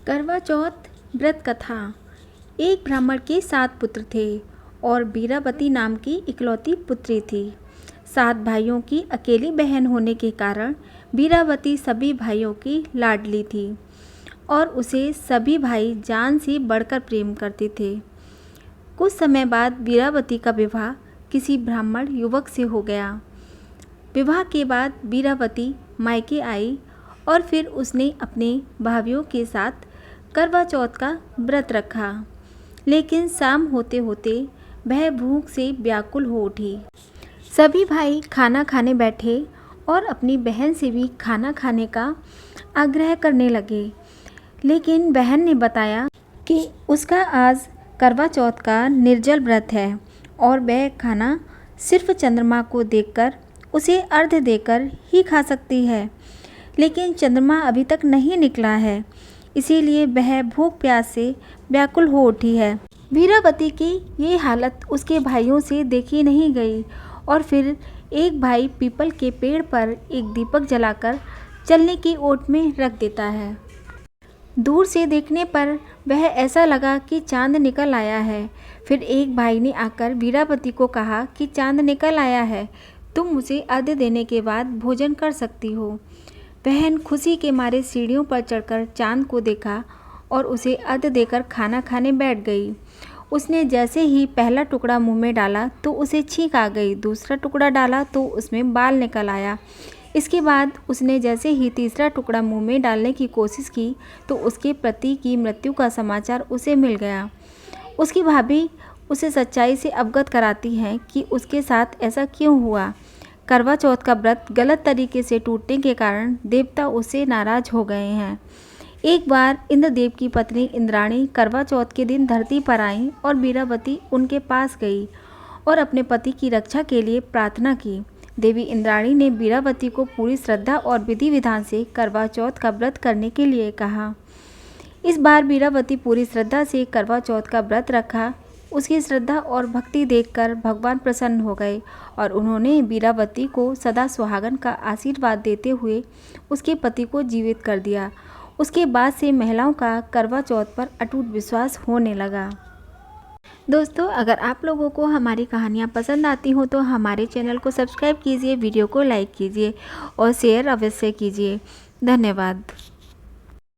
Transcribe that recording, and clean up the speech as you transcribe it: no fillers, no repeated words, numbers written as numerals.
करवा चौथ व्रत कथा। एक ब्राह्मण के 7 पुत्र थे और बीरावती नाम की इकलौती पुत्री थी। 7 भाइयों की अकेली बहन होने के कारण बीरावती सभी भाइयों की लाडली थी और उसे सभी भाई जान से बढ़कर प्रेम करते थे। कुछ समय बाद बीरावती का विवाह किसी ब्राह्मण युवक से हो गया। विवाह के बाद बीरावती मायके आई और फिर उसने अपने भाइयों के साथ करवा चौथ का व्रत रखा। लेकिन शाम होते होते वह भूख से व्याकुल हो उठी। सभी भाई खाना खाने बैठे और अपनी बहन से भी खाना खाने का आग्रह करने लगे, लेकिन बहन ने बताया कि उसका आज करवा चौथ का निर्जल व्रत है और वह खाना सिर्फ चंद्रमा को देखकर उसे अर्घ्य देकर ही खा सकती है। लेकिन चंद्रमा अभी तक नहीं निकला है, इसीलिए वह भूख प्यास से व्याकुल हो उठी है। बीरावती की ये हालत उसके भाइयों से देखी नहीं गई और फिर एक भाई पीपल के पेड़ पर एक दीपक जलाकर चलने की ओट में रख देता है। दूर से देखने पर वह ऐसा लगा कि चांद निकल आया है। फिर एक भाई ने आकर बीरावती को कहा कि चांद निकल आया है, तुम उसे अर्घ्य देने के बाद भोजन कर सकती हो। बहन खुशी के मारे सीढ़ियों पर चढ़कर चांद को देखा और उसे अर्घ्य देकर खाना खाने बैठ गई। उसने जैसे ही पहला टुकड़ा मुंह में डाला तो उसे छींक आ गई, दूसरा टुकड़ा डाला तो उसमें बाल निकल आया। इसके बाद उसने जैसे ही तीसरा टुकड़ा मुंह में डालने की कोशिश की तो उसके पति की मृत्यु का समाचार उसे मिल गया। उसकी भाभी उसे सच्चाई से अवगत कराती हैं कि उसके साथ ऐसा क्यों हुआ। करवा चौथ का व्रत गलत तरीके से टूटने के कारण देवता उससे नाराज हो गए हैं। एक बार इंद्रदेव की पत्नी इंद्राणी करवा चौथ के दिन धरती पर आई और बीरावती उनके पास गई और अपने पति की रक्षा के लिए प्रार्थना की। देवी इंद्राणी ने बीरावती को पूरी श्रद्धा और विधि विधान से करवा चौथ का व्रत करने के लिए कहा। इस बार बीरावती पूरी श्रद्धा से करवा चौथ का व्रत रखा। उसकी श्रद्धा और भक्ति देखकर भगवान प्रसन्न हो गए और उन्होंने बीरावती को सदा सुहागन का आशीर्वाद देते हुए उसके पति को जीवित कर दिया। उसके बाद से महिलाओं का करवा चौथ पर अटूट विश्वास होने लगा। दोस्तों, अगर आप लोगों को हमारी कहानियाँ पसंद आती हो तो हमारे चैनल को सब्सक्राइब कीजिए, वीडियो को लाइक कीजिए और शेयर अवश्य कीजिए। धन्यवाद।